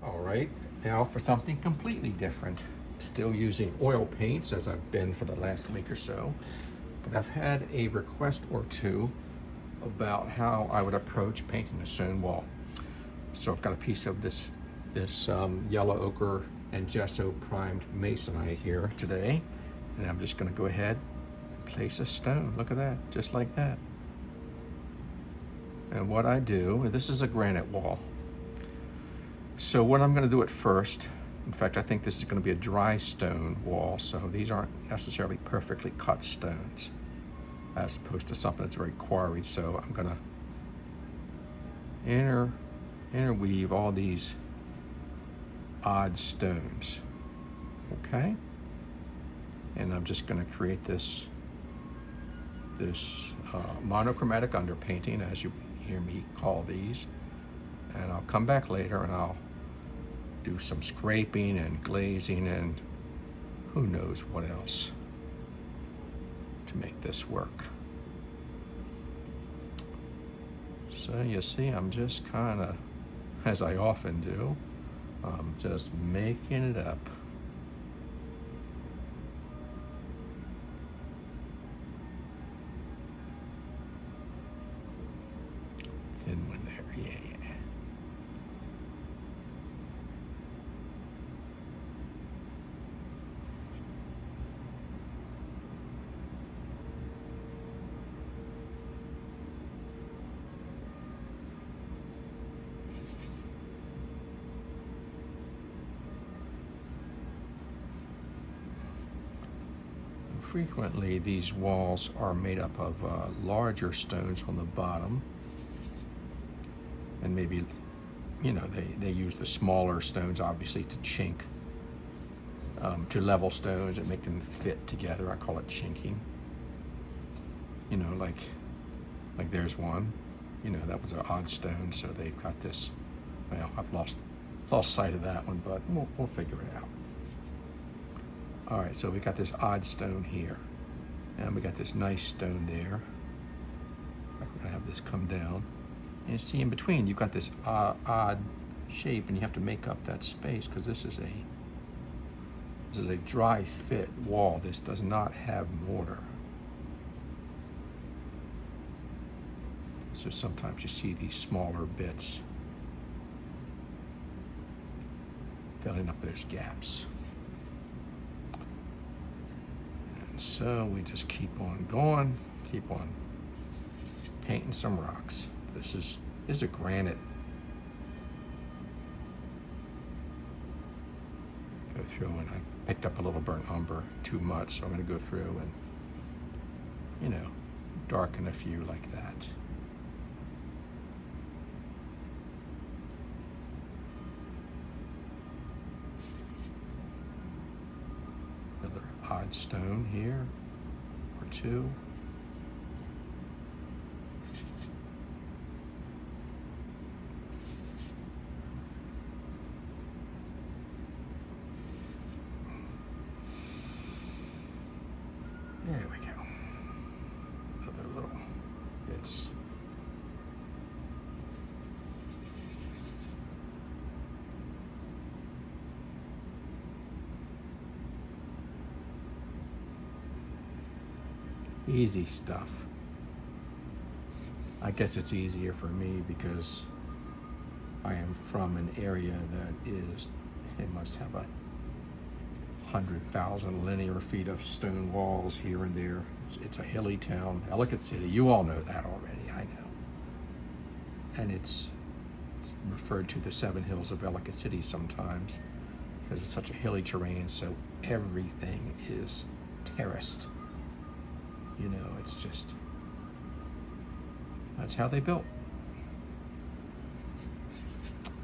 All right, now for something completely different. Still using oil paints as I've been for the last week or so, but I've had a request or two about how I would approach painting a stone wall. So I've got a piece of this yellow ochre and gesso primed masonite here today, and I'm just going to go ahead and place a stone. Look at that, just like that. And what I do, this is a granite wall. So what I'm going to do at first, in fact, I think this is going to be a dry stone wall, so these aren't necessarily perfectly cut stones, as opposed to something that's very quarried. So I'm going to interweave all these odd stones, okay? And I'm just going to create this monochromatic underpainting, as you hear me call these. And I'll come back later and I'll do some scraping and glazing and who knows what else to make this work. So you see, I'm just kind of, as I often do, I'm just making it up. Thin one there, yeah. Frequently, these walls are made up of larger stones on the bottom, and maybe, you know, they use the smaller stones obviously to chink, to level stones and make them fit together. I call it chinking. You know, like there's one. You know, that was an odd stone, so they've got this. Well, I've lost sight of that one, but we'll figure it out. All right, so we got this odd stone here, and we got this nice stone there. We're gonna have this come down, and see in between you've got this odd shape, and you have to make up that space because this is a dry fit wall. This does not have mortar. So sometimes you see these smaller bits filling up those gaps. So we just keep on going, keep on painting some rocks. This is a granite. Go through, and I picked up a little burnt umber, too much, so I'm going to go through and, you know, darken a few like that. Odd stone here, or two. There we go. Other little bits. Easy stuff. I guess it's easier for me because I am from an area that it must have 100,000 linear feet of stone walls here and there. It's a hilly town, Ellicott City. You all know that already, I know. And it's referred to the Seven Hills of Ellicott City sometimes because it's such a hilly terrain, so everything is terraced. You know, it's just, that's how they built.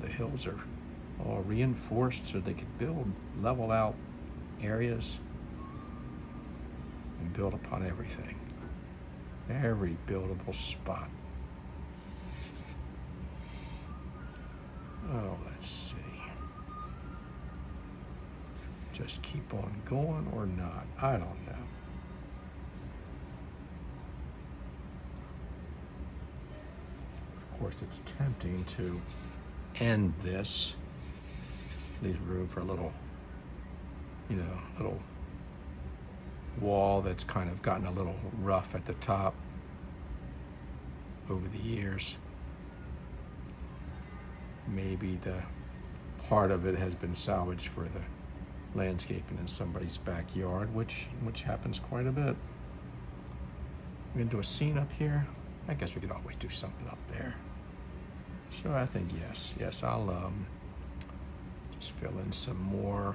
The hills are all reinforced so they could level out areas and build upon everything. Every buildable spot. Oh, let's see. Just keep on going or not? I don't know. Of course, it's tempting to end this Leave room for a little, little wall that's kind of gotten a little rough at the top over the years. Maybe the part of it has been salvaged for the landscaping in somebody's backyard, which happens quite a bit. We're gonna do a scene up here. I guess we could always do something up there. So I think yes, I'll just fill in some more,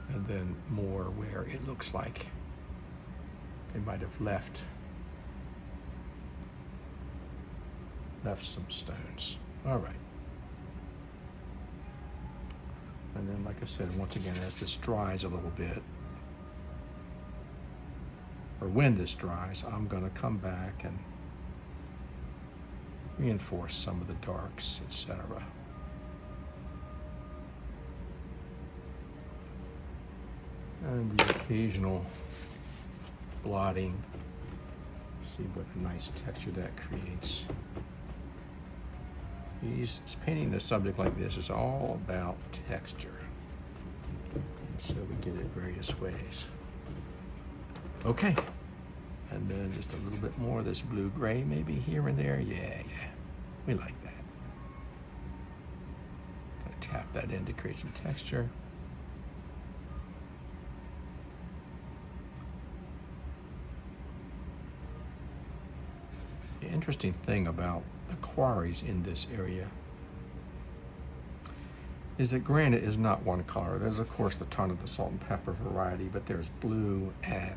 and then more where it looks like they might have left some stones. All right. And then, like I said, once again, as this dries a little bit, or when this dries, I'm gonna come back and reinforce some of the darks, etc. And the occasional blotting. See what a nice texture that creates. Painting a subject like this is all about texture. And so we get it various ways. Okay. And then just a little bit more of this blue-gray maybe here and there. Yeah. We like that. I tap that in to create some texture. The interesting thing about the quarries in this area is that granite is not one color. There's of course the ton of the salt and pepper variety, but there's blue and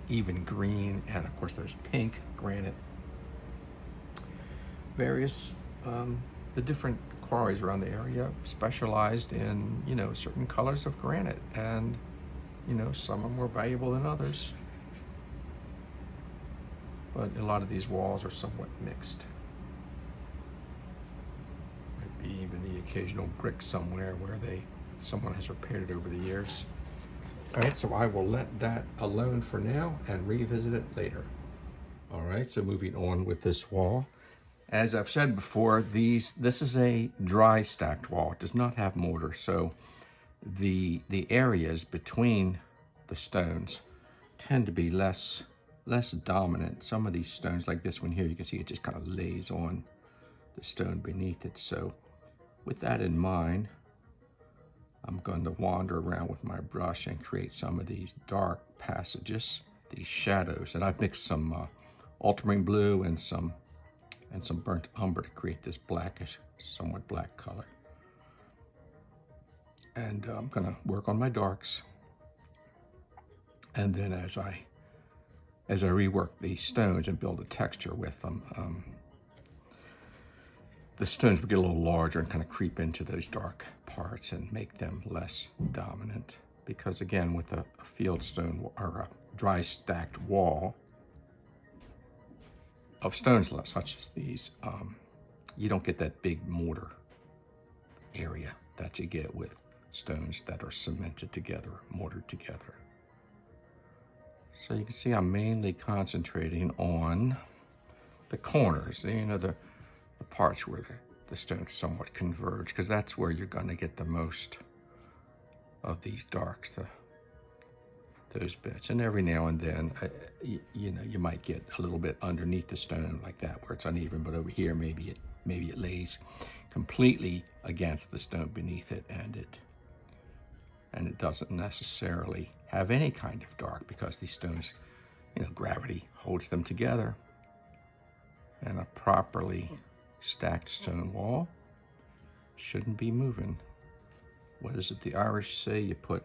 even green, and of course there's pink granite. Various the different quarries around the area specialized in certain colors of granite, and some are more valuable than others. But a lot of these walls are somewhat mixed. Might be even the occasional brick somewhere where someone has repaired it over the years. All right, so I will let that alone for now and revisit it later. All right, so moving on with this wall. As I've said before, this is a dry stacked wall. It does not have mortar, so the areas between the stones tend to be less dominant. Some of these stones, like this one here, you can see it just kind of lays on the stone beneath it. So with that in mind, I'm going to wander around with my brush and create some of these dark passages, these shadows. And I've mixed some ultramarine blue and some burnt umber to create this blackish, somewhat black color. And I'm going to work on my darks. And then as I rework these stones and build a texture with them, the stones will get a little larger and kind of creep into those dark parts and make them less dominant. Because again, with a fieldstone or a dry stacked wall of stones such as these, you don't get that big mortar area that you get with stones that are cemented together, mortared together. So you can see I'm mainly concentrating on the corners, the parts where the stones somewhat converge, because that's where you're going to get the most of these darks, those bits. And every now and then, you might get a little bit underneath the stone like that where it's uneven, but over here maybe it lays completely against the stone beneath it, and it doesn't necessarily have any kind of dark, because these stones, gravity holds them together. And a properly stacked stone wall shouldn't be moving. What is it the Irish say? You put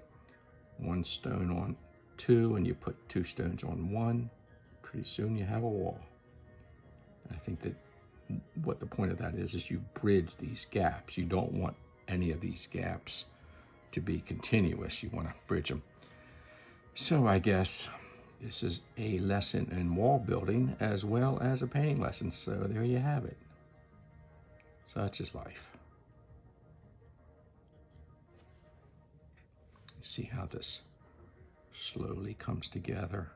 one stone on two and you put two stones on one. Pretty soon you have a wall. And I think that what the point of that is you bridge these gaps. You don't want any of these gaps to be continuous. You want to bridge them. So I guess this is a lesson in wall building as well as a painting lesson. So there you have it. Such is life. See how this slowly comes together.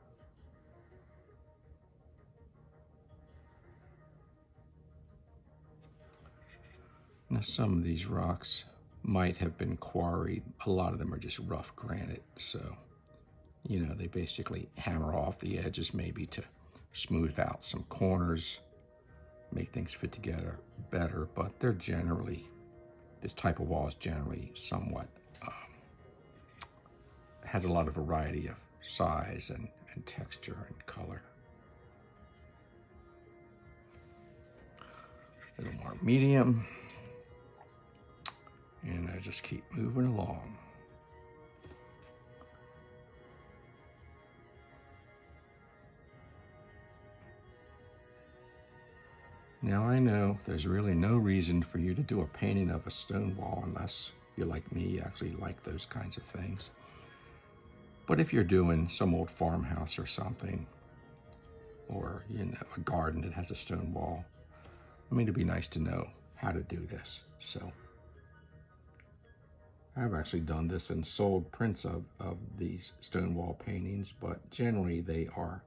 Now some of these rocks might have been quarried. A lot of them are just rough granite, so they basically hammer off the edges maybe to smooth out some corners, make things fit together better, but they're generally, this type of wall is generally somewhat, has a lot of variety of size and texture and color. A little more medium, and I just keep moving along. Now I know there's really no reason for you to do a painting of a stone wall unless you're like me, actually like those kinds of things. But if you're doing some old farmhouse or something, or a garden that has a stone wall, I mean, it'd be nice to know how to do this. So I've actually done this and sold prints of these stone wall paintings, but generally they are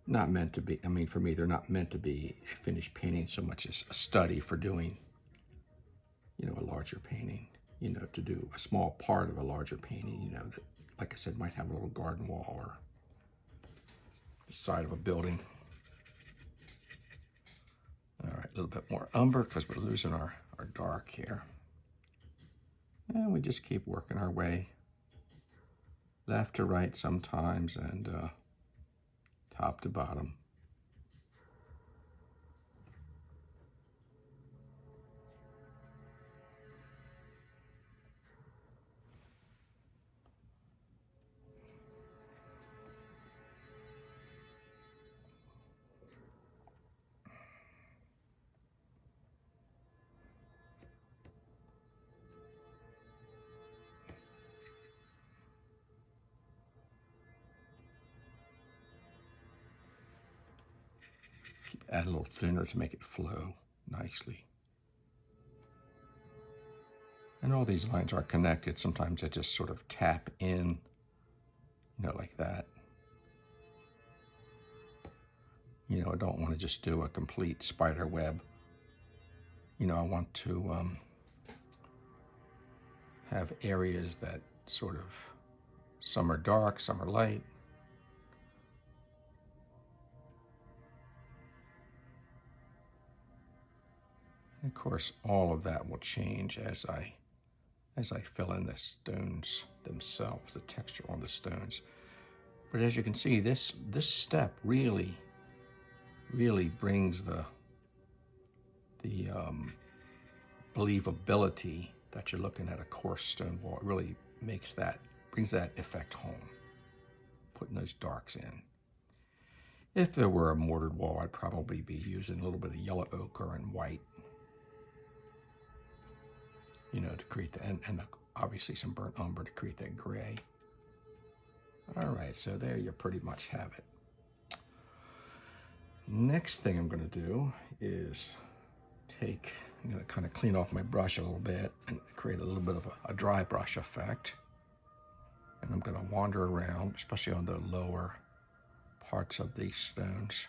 not meant to be, I mean, for me, they're not meant to be a finished painting so much as a study for doing, a larger painting, to do a small part of a larger painting, that, like I said, might have a little garden wall or the side of a building. All right, a little bit more umber because we're losing our dark here. And we just keep working our way left to right sometimes and top to bottom. Add a little thinner to make it flow nicely. And all these lines are connected. Sometimes I just sort of tap in, like that. I don't want to just do a complete spider web. I want to have areas that sort of, some are dark, some are light. And of course, all of that will change as I fill in the stones themselves, the texture on the stones. But as you can see, this step really brings the believability that you're looking at a coarse stone wall. It really brings that effect home, putting those darks in. If there were a mortared wall, I'd probably be using a little bit of yellow ochre and white, to create the, and obviously some burnt umber to create that gray. All right, so there you pretty much have it. Next thing I'm going to do is I'm going to kind of clean off my brush a little bit and create a little bit of a dry brush effect. And I'm going to wander around, especially on the lower parts of these stones,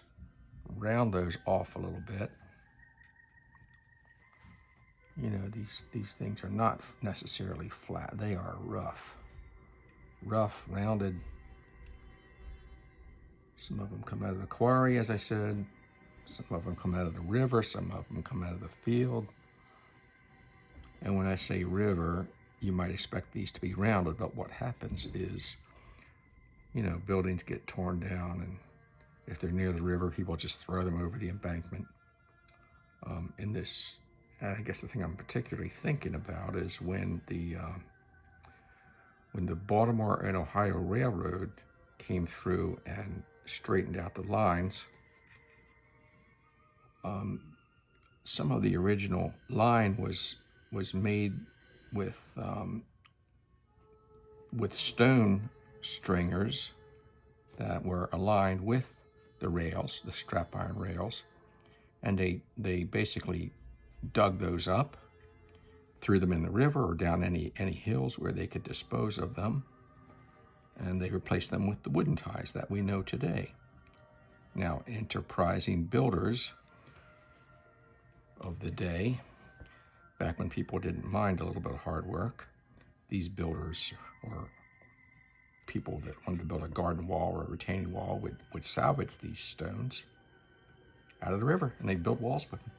round those off a little bit. These things are not necessarily flat. They are rough, rounded. Some of them come out of the quarry, as I said. Some of them come out of the river. Some of them come out of the field. And when I say river, you might expect these to be rounded, but what happens is, buildings get torn down, and if they're near the river, people just throw them over the embankment. I guess the thing I'm particularly thinking about is when the Baltimore and Ohio Railroad came through and straightened out the lines. Some of the original line was made with stone stringers that were aligned with the rails, the strap iron rails, and they basically dug those up, threw them in the river or down any hills where they could dispose of them, and they replaced them with the wooden ties that we know today. Now, enterprising builders of the day back when people didn't mind a little bit of hard work, these builders or people that wanted to build a garden wall or a retaining wall would salvage these stones out of the river, and they'd build walls with them.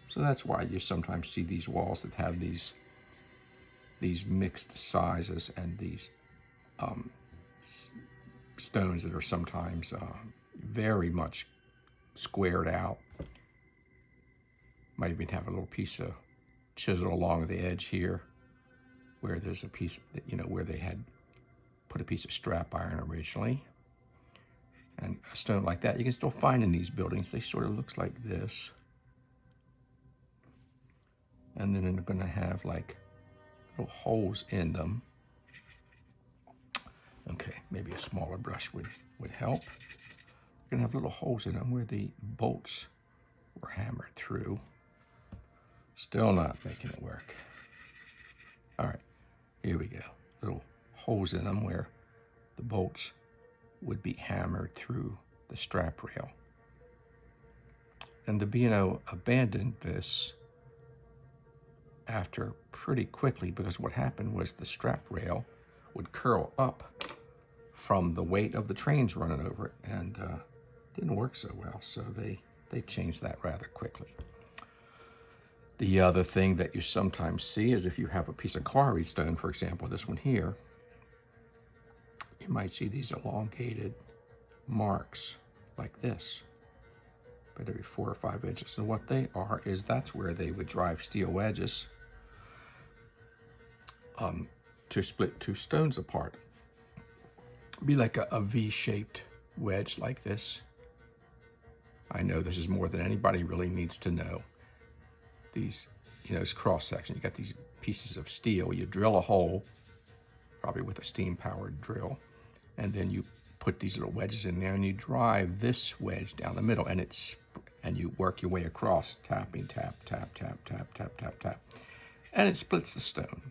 So that's why you sometimes see these walls that have these mixed sizes and these stones that are sometimes very much squared out. Might even have a little piece of chisel along the edge here, where there's a piece that, you know, where they had put a piece of strap iron originally. And a stone like that you can still find in these buildings. They sort of looks like this. And then they're going to have like little holes in them. Okay, maybe a smaller brush would help. They're going to have little holes in them where the bolts were hammered through. Still not making it work. All right, here we go. Little holes in them where the bolts would be hammered through the strap rail. And the B&O abandoned this after pretty quickly, because what happened was the strap rail would curl up from the weight of the trains running over it, and didn't work so well, so they changed that rather quickly. The other thing that you sometimes see is if you have a piece of quarried stone, for example, this one here, you might see these elongated marks like this, about every 4 or 5 inches. And what they are is that's where they would drive steel wedges to split 2 stones apart. Be like a V-shaped wedge like this. I know this is more than anybody really needs to know. These, you know, this cross section, you got these pieces of steel. You drill a hole, probably with a steam-powered drill, and then you put these little wedges in there, and you drive this wedge down the middle, and you work your way across, tapping, tap, tap, tap, tap, tap, tap, tap, and it splits the stone.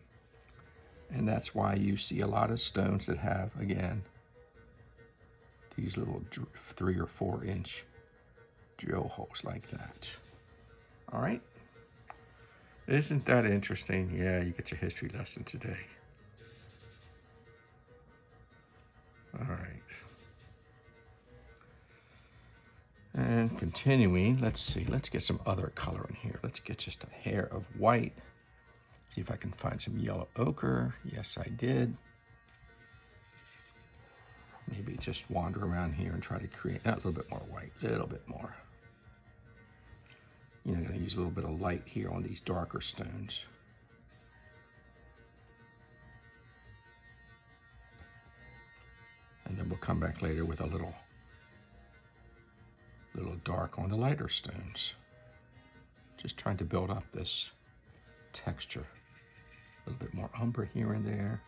And that's why you see a lot of stones that have, again, these little 3 or 4 inch drill holes like that. All right. Isn't that interesting? Yeah, you get your history lesson today. All right. And continuing, let's see, let's get some other color in here. Let's get just a hair of white. See if I can find some yellow ochre. Yes, I did. Maybe just wander around here and try to create a little bit more white, a little bit more. You know, I'm going to use a little bit of light here on these darker stones. And then we'll come back later with a little dark on the lighter stones. Just trying to build up this texture. A little bit more umber here and there.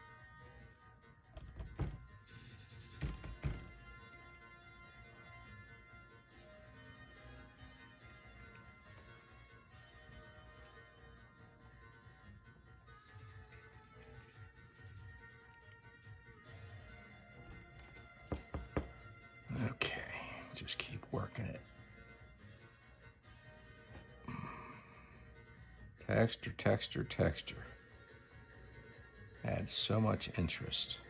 Okay, just keep working it. Texture, texture, texture. Adds so much interest.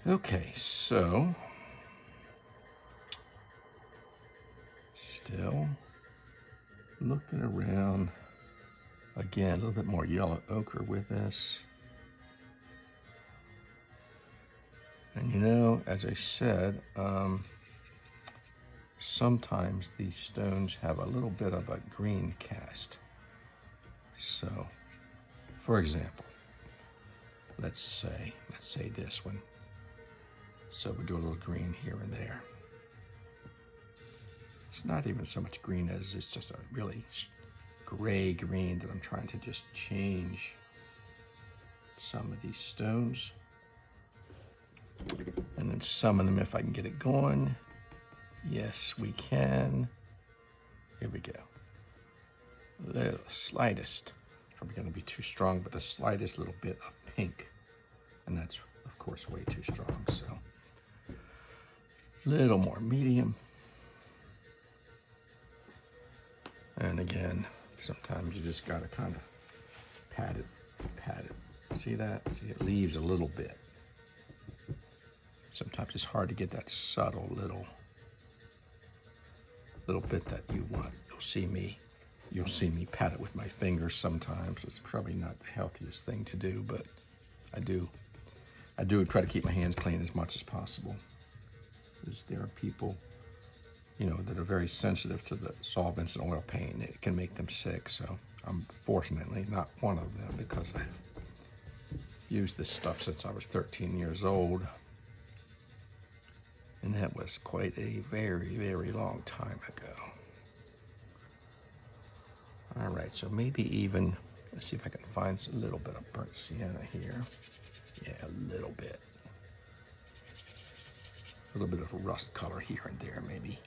Okay, so still looking around. Again, a little bit more yellow ochre with this. And you know, as I said, sometimes these stones have a little bit of a green cast. So, for example, let's say this one. So we'll do a little green here and there. It's not even so much green as it's just a really gray green that I'm trying to just change some of these stones. And then some of them, if I can get it going. Yes, we can. Here we go. The slightest, probably going to be too strong, but the slightest little bit of pink. And that's, of course, way too strong. So, a little more medium. And again, sometimes you just gotta kind of pat it, pat it. See that? See, it leaves a little bit. Sometimes it's hard to get that subtle little bit that you want. You'll see me pat it with my fingers sometimes. It's probably not the healthiest thing to do, but I do try to keep my hands clean as much as possible. Because there are people, you know, that are very sensitive to the solvents and oil paint. It can make them sick, so I'm fortunately not one of them because I've used this stuff since I was 13 years old. And that was quite a very, very long time ago. All right, so maybe even, let's see if I can find a little bit of burnt sienna here. Yeah, a little bit. A little bit of a rust color here and there, maybe.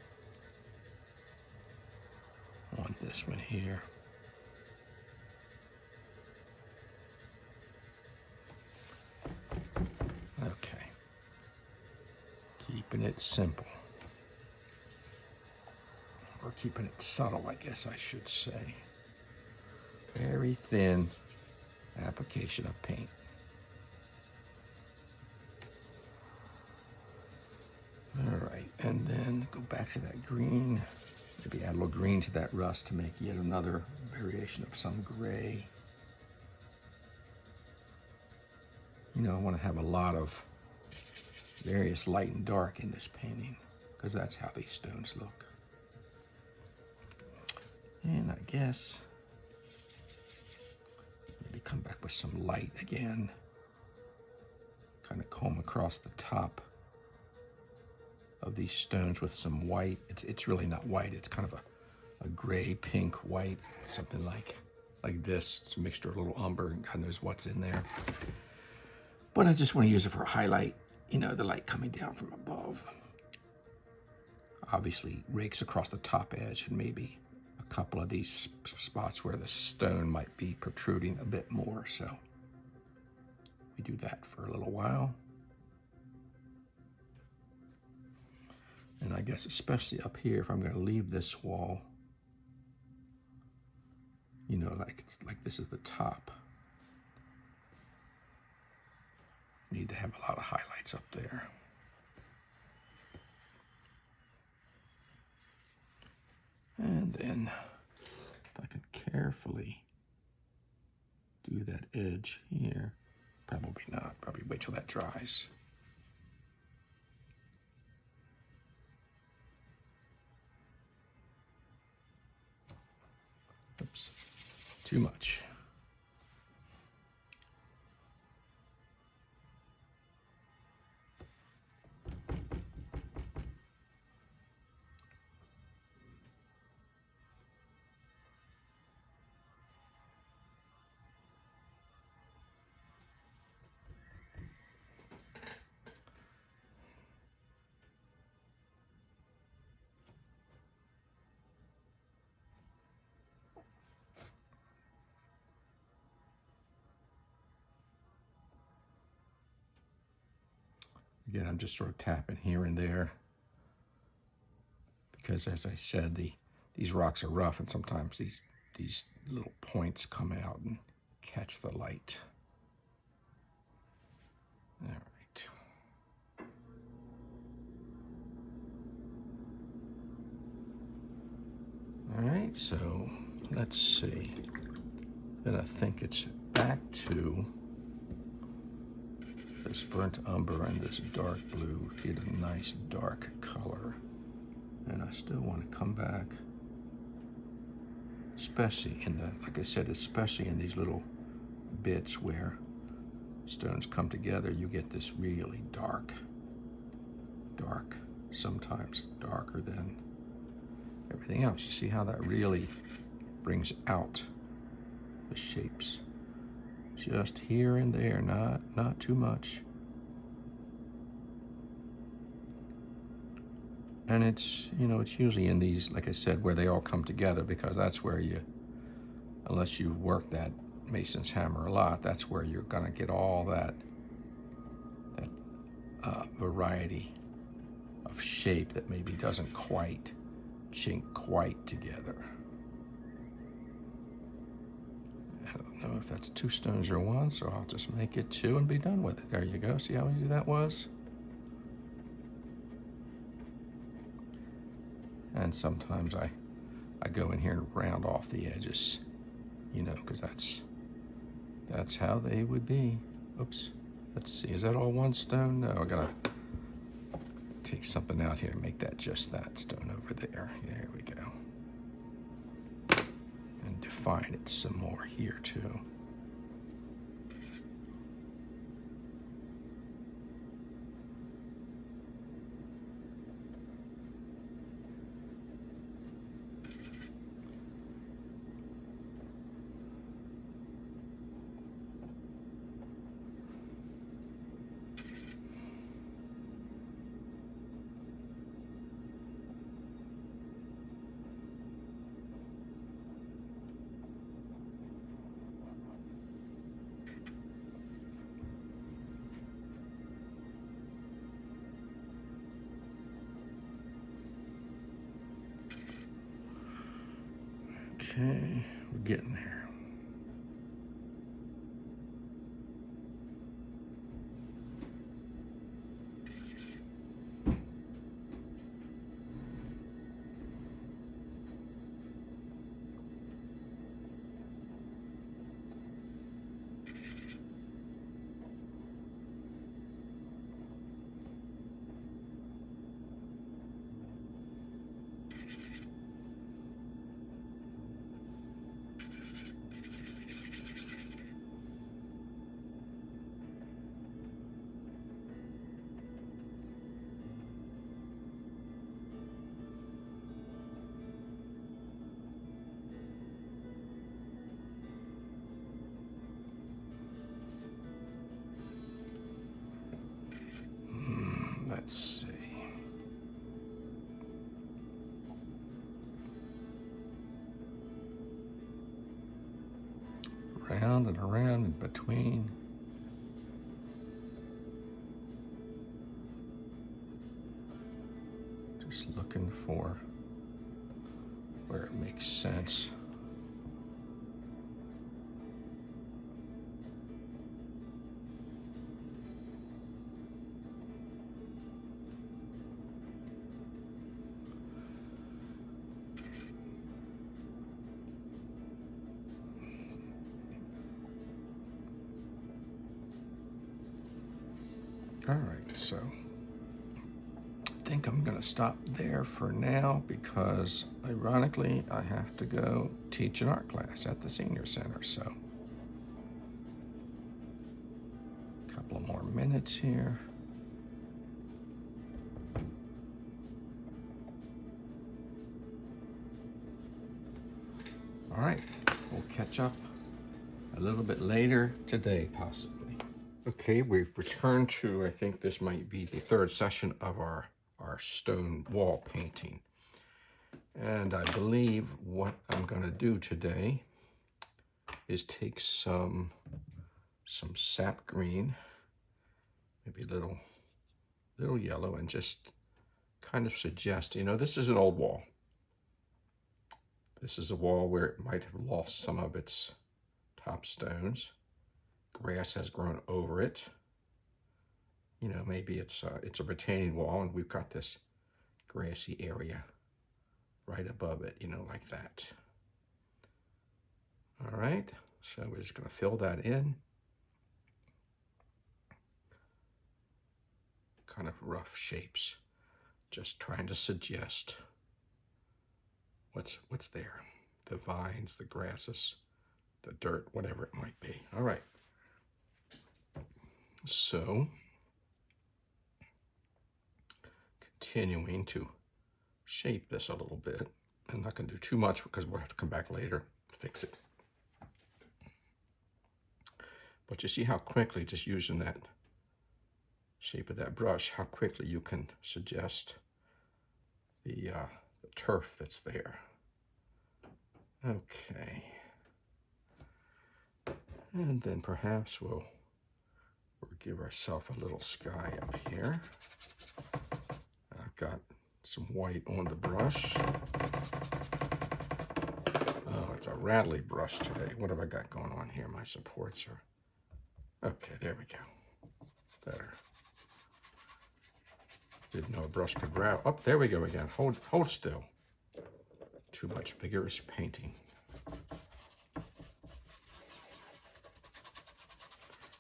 On this one here. Okay. Keeping it simple. Or keeping it subtle, I guess I should say. Very thin application of paint. All right, and then go back to that green. Maybe add a little green to that rust to make yet another variation of some gray. You know, I want to have a lot of various light and dark in this painting because that's how these stones look. And I guess maybe come back with some light again. Kind of comb across the top of these stones with some white. It's really not white. It's kind of a gray, pink, white, something like this. It's a mixture of a little umber and God knows what's in there. But I just want to use it for a highlight, you know, the light coming down from above. Obviously rakes across the top edge and maybe a couple of these spots where the stone might be protruding a bit more. So we do that for a little while. And I guess especially up here, if I'm going to leave this wall, you know, like this is the top. Need to have a lot of highlights up there. And then if I can carefully do that edge here, probably not, probably wait till that dries. Oops, too much. Again, I'm just sort of tapping here and there because, as I said, these rocks are rough, and sometimes these little points come out and catch the light. All right. All right, so let's see. Then I think it's back to this burnt umber and this dark blue to get a nice dark color. And I still want to come back, especially in the, like I said, especially in these little bits where stones come together, you get this really dark, sometimes darker than everything else. You see how that really brings out the shapes. Just here and there, not too much. And it's, you know, it's usually in these, like I said, where they all come together, because that's where you, unless you work that mason's hammer a lot, that's where you're gonna get all that variety of shape that maybe doesn't quite chink quite together. know if that's 2 stones or 1, so I'll just make it 2 and be done with it. There you go. See how easy that was? And sometimes I go in here and round off the edges, you know, because that's how they would be. Oops. Let's see. Is that all 1 stone? No, I gotta take something out here and make that just that stone over there. There we go. And define it some more here too. Okay, we're getting there. Let's see. Around and around in between. Just looking for where it makes sense. All right, so I think I'm gonna stop there for now because ironically I have to go teach an art class at the senior center, so a couple of more minutes here. All right, we'll catch up a little bit later today, possibly. Okay, we've returned to, I think this might be the 3rd session of our stone wall painting. And I believe what I'm gonna do today is take some sap green, maybe a little yellow, and just kind of suggest, you know, this is an old wall. This is a wall where it might have lost some of its top stones. Grass has grown over it. You know, maybe it's a retaining wall and we've got this grassy area right above it, you know, like that. All right, so we're just gonna fill that in. Kind of rough shapes, just trying to suggest what's there. The vines, the grasses, the dirt, whatever it might be. All right. So, continuing to shape this a little bit. I'm not going to do too much because we'll have to come back later and fix it. But you see how quickly, just using that shape of that brush, how quickly you can suggest the turf that's there. Okay. And then perhaps we'll give ourselves a little sky up here. I've got some white on the brush. Oh, it's a rattly brush today. What have I got going on here? My supports are... Okay, there we go. Better. Didn't know a brush could rattle. Oh, there we go again. Hold still. Too much vigorous painting.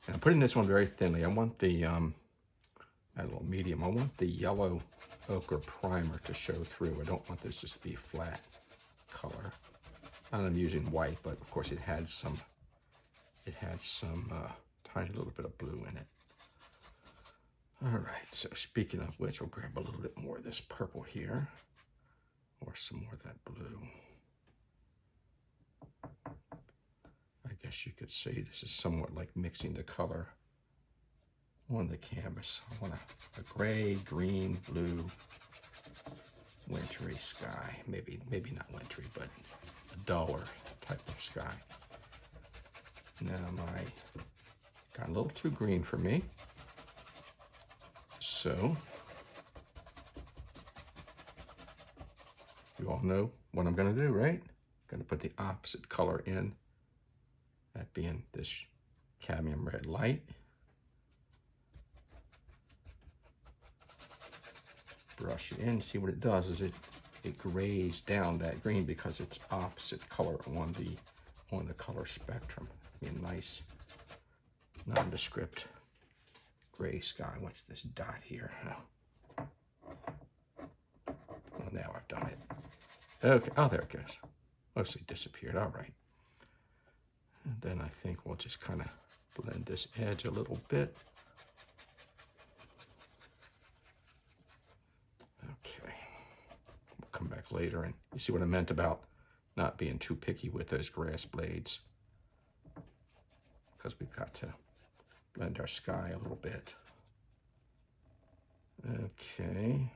And I'm putting this one very thinly. I want the, a little medium. I want the yellow ochre primer to show through. I don't want this just to be flat color. And I'm using white, but of course it had some tiny little bit of blue in it. All right, so speaking of which, we'll grab a little bit more of this purple here, or some more of that blue. I guess you could say this is somewhat like mixing the color on the canvas. I want a gray, green, blue, wintry sky. Maybe not wintry, but a duller type of sky. Now my got a little too green for me. So, you all know what I'm going to do, right? I'm going to put the opposite color in, that being this cadmium red light. Brush it in. See what it does is it grays down that green because it's opposite color on the color spectrum. Be a nice nondescript gray sky. What's this dot here? Oh. Well, now I've done it. Okay. Oh, there it goes. Mostly disappeared. All right. And then I think we'll just kind of blend this edge a little bit. Okay. We'll come back later and you see what I meant about not being too picky with those grass blades, because we've got to blend our sky a little bit. Okay.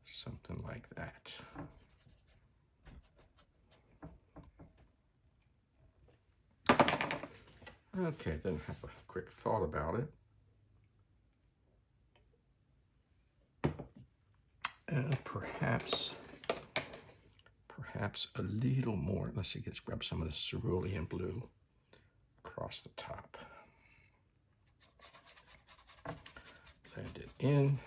Something like that. Okay, then have a quick thought about it. Perhaps a little more. Let's see, let's grab some of the cerulean blue across the top. Blend it in.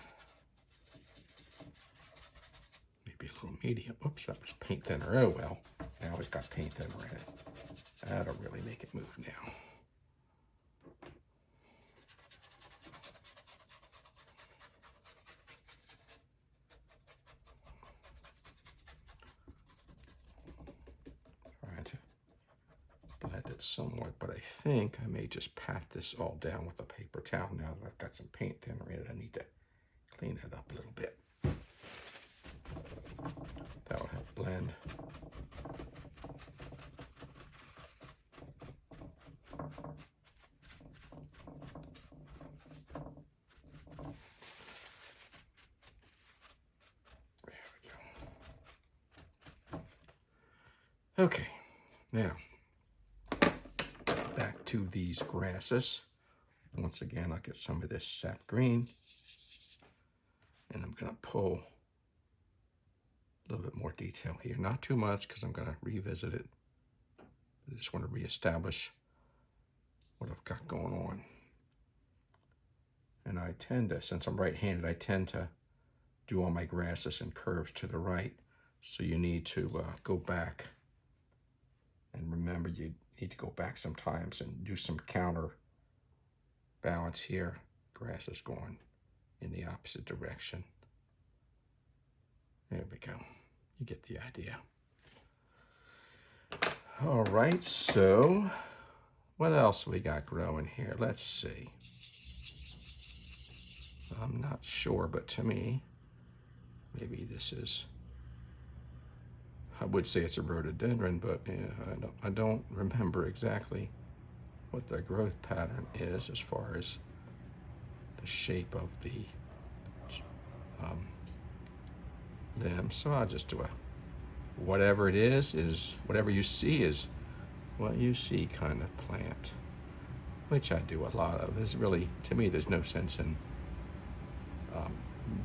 Maybe a little medium. Oops, that was paint thinner. Oh well, now it's got paint thinner in it. That'll really make it move now. Trying to blend it somewhat, but I think I may just pat this all down with a paper towel now that I've got some paint thinner in it. I need to clean it up a little bit. That'll help blend. There we go. Okay, now back to these grasses. Once again, I'll get some of this sap green, and I'm going to pull a little bit more detail here. Not too much, because I'm going to revisit it. I just want to reestablish what I've got going on. And I tend to, since I'm right-handed, I tend to do all my grasses and curves to the right. So you need to go back. And remember, you need to go back sometimes and do some counter balance here. Grass is going in the opposite direction. There we go. You get the idea. All right, so what else we got growing here? Let's see. I'm not sure, but to me, maybe this is, I would say it's a rhododendron, but yeah, I don't remember exactly what the growth pattern is as far as the shape of the limb. So I'll just do a, whatever it is whatever you see is what you see kind of plant, which I do a lot of. There's really, to me, there's no sense in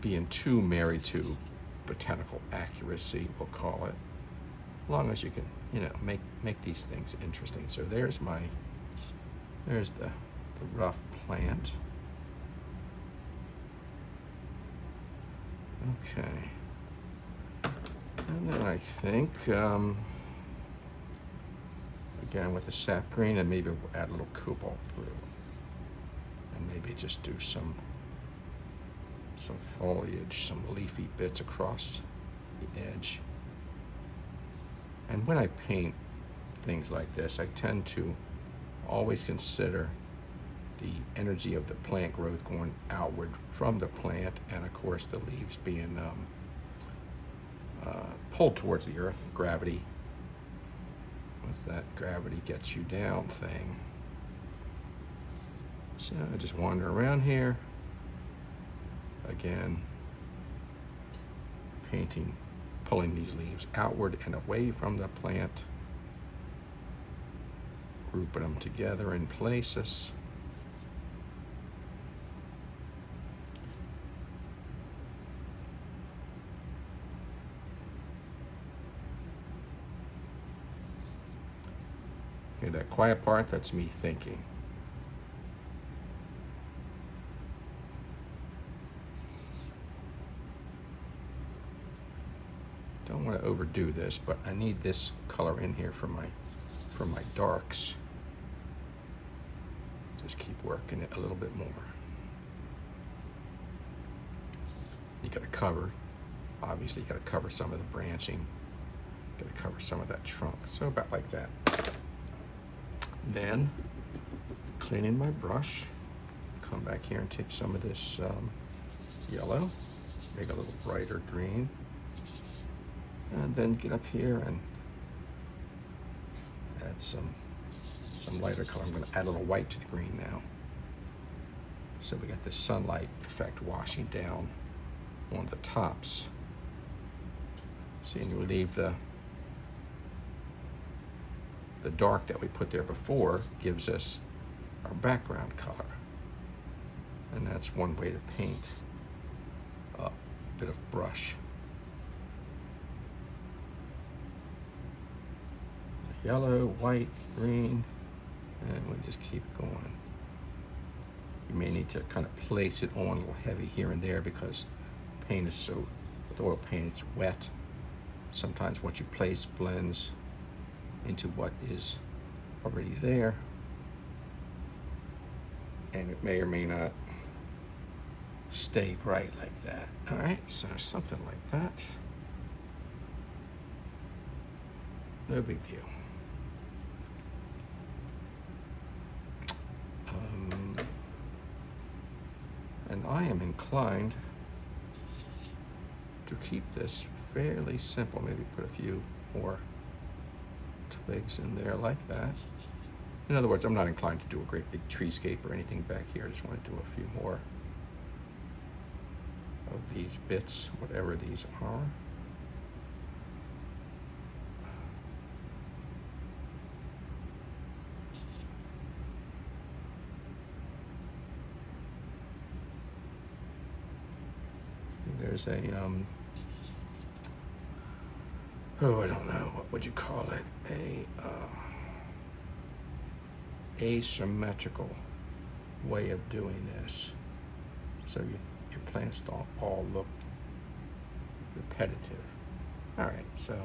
being too married to botanical accuracy, we'll call it. As long as you can, you know, make these things interesting. So there's the rough plant. Okay. And then I think, again with the sap green, and maybe we'll add a little cobalt blue. And maybe just do some foliage, some leafy bits across the edge. And when I paint things like this, I tend to always consider the energy of the plant growth going outward from the plant, and of course the leaves being pulled towards the earth, gravity. What's that gravity gets you down thing? So I just wander around here, again, painting, pulling these leaves outward and away from the plant, grouping them together in places. Okay, that quiet part, that's me thinking. Don't want to overdo this, but I need this color in here for my darks. Just keep working it a little bit more. You got to cover, obviously you got to cover some of the branching, got to cover some of that trunk. So about like that. Then, cleaning my brush, come back here and take some of this yellow, make a little brighter green, and then get up here and add some lighter color. I'm going to add a little white to the green now. So we got this sunlight effect washing down on the tops. See, and we leave the dark that we put there before gives us our background color. And that's one way to paint a bit of brush. Yellow, white, green, and we just keep going. You may need to kind of place it on a little heavy here and there because paint is so, with oil paint, it's wet. Sometimes what you place blends into what is already there, and it may or may not stay bright like that. All right, so something like that. No big deal. And I am inclined to keep this fairly simple. Maybe put a few more twigs in there like that. In other words, I'm not inclined to do a great big treescape or anything back here. I just want to do a few more of these bits, whatever these are. There's a, oh, I don't know, what would you call it? A asymmetrical way of doing this. So your plants don't all look repetitive. All right, so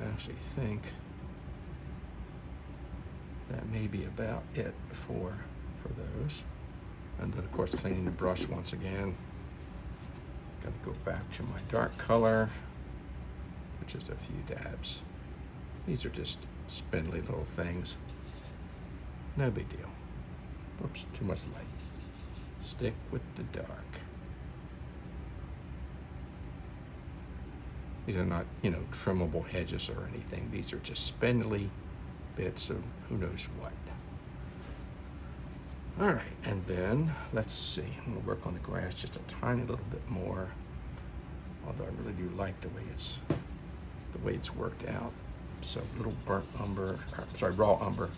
I actually think that may be about it for those. And then of course cleaning the brush once again. Gonna go back to my dark color, with just a few dabs. These are just spindly little things. No big deal. Oops, too much light. Stick with the dark. These are not, you know, trimmable hedges or anything. These are just spindly bits of who knows what. All right, and then let's see. I'm gonna work on the grass just a tiny little bit more. Although I really do like the way it's worked out. So a little burnt umber, raw umber,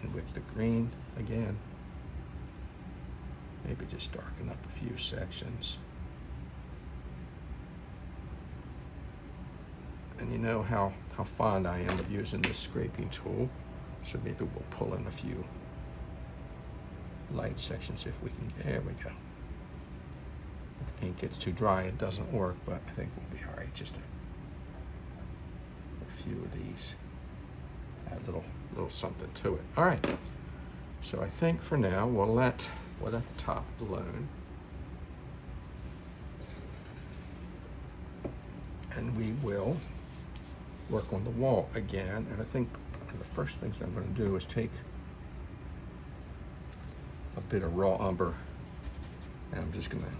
and with the green again. Maybe just darken up a few sections. And you know how fond I am of using this scraping tool. So maybe we'll pull in a few light sections if we can. There we go. If the paint gets too dry, it doesn't work, but I think we'll be all right. Just a few of these. Add a little something to it. All right. So I think for now we'll let the top alone. And we will work on the wall again. And I think one of the first things I'm going to do is take a bit of raw umber, and I'm just going to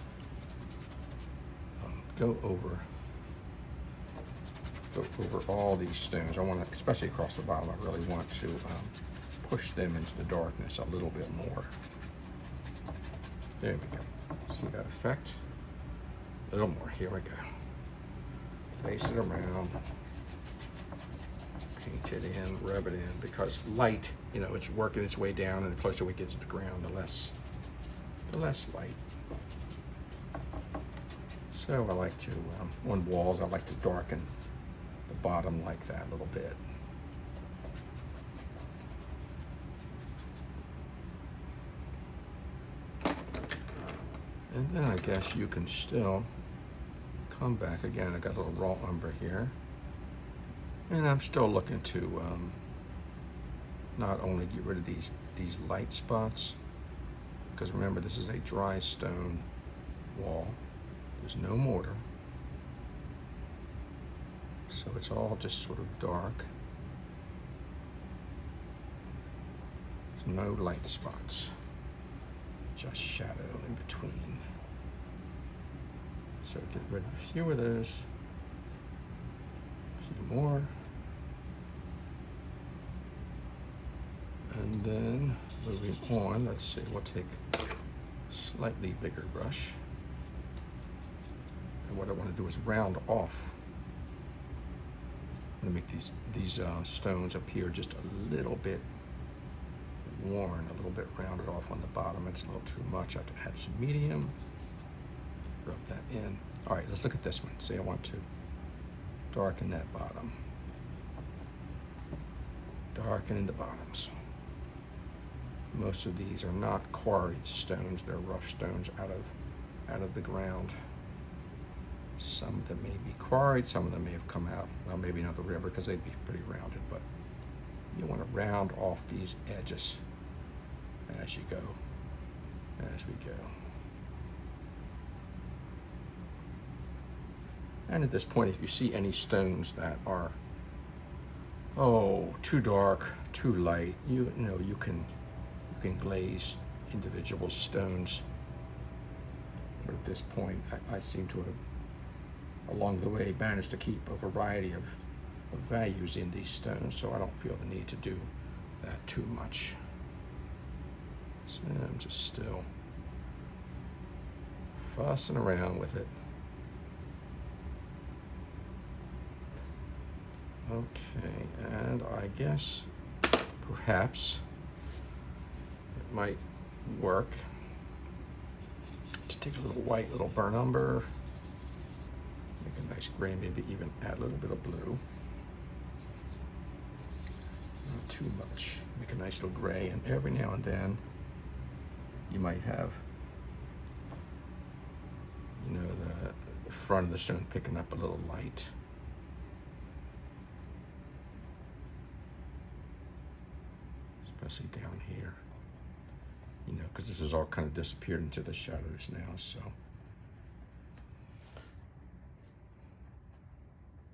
go over all these stones. I want to, especially across the bottom, I really want to push them into the darkness a little bit more. There we go. See that effect? A little more. Here we go. Place it around. Paint it in, rub it in, because light, you know, it's working its way down, and the closer we get to the ground, the less light. So I like to, on walls, I like to darken the bottom like that a little bit. And then I guess you can still come back again. I got a little raw umber here. And I'm still looking to not only get rid of these light spots, because remember, this is a dry stone wall. There's no mortar. So it's all just sort of dark. There's no light spots, just shadow in between. So get rid of a few of those. A few more. And then moving on, let's see, we'll take a slightly bigger brush. And what I want to do is round off. I'm going to make these stones appear just a little bit worn, a little bit rounded off on the bottom. It's a little too much. I have to add some medium. Rub that in. All right, let's look at this one. Say I want to darken that bottom. Darken in the bottoms. Most of these are not quarried stones. They're rough stones out of the ground. Some of them may be quarried, some of them may have come out, well, maybe not the river because they'd be pretty rounded, but you want to round off these edges as you go, as we go. And at this point, if you see any stones that are, too dark, too light, you know, you can glaze individual stones. But at this point, I seem to have, along the way, managed to keep a variety of values in these stones, so I don't feel the need to do that too much. So I'm just still fussing around with it. Okay, and I guess perhaps it might work to take a little white, little burnt umber, make a nice gray, maybe even add a little bit of blue. Not too much. Make a nice little gray, and every now and then you might have, you know, the front of the stone picking up a little light. Especially down here, you know, because this has all kind of disappeared into the shadows now, so.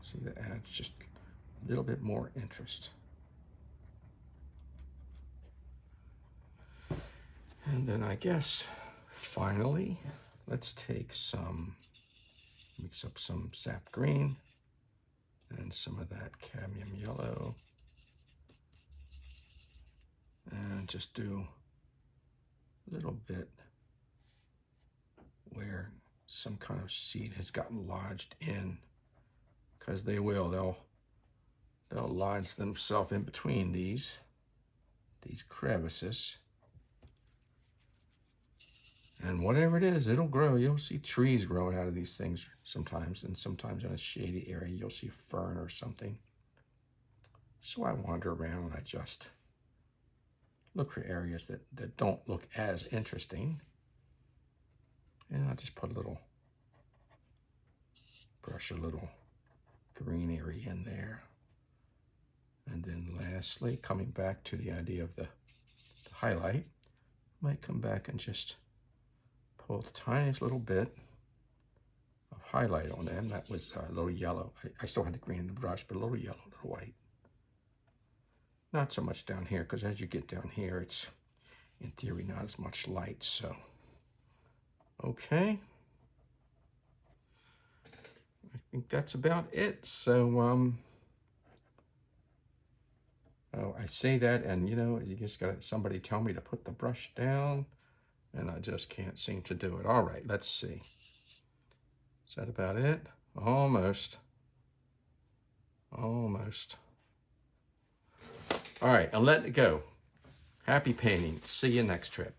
See, that adds just a little bit more interest. And then I guess, finally, let's take mix up some sap green and some of that cadmium yellow. And just do a little bit where some kind of seed has gotten lodged in, because they'll lodge themselves in between these crevices. And whatever it is, it'll grow. You'll see trees growing out of these things sometimes, and sometimes in a shady area, you'll see a fern or something. So I wander around and I just look for areas that don't look as interesting. And I just put a little, brush a little green area in there. And then lastly, coming back to the idea of the highlight, I might come back and just pull the tiniest little bit of highlight on them. That was a little yellow. I still had the green in the brush, but a little yellow, a little white. Not so much down here, because as you get down here, it's in theory not as much light. So, okay. I think that's about it. So, oh, I say that, and you know, you just got somebody tell me to put the brush down, and I just can't seem to do it. All right, let's see. Is that about it? Almost. Almost. All right, I'm letting it go. Happy painting. See you next trip.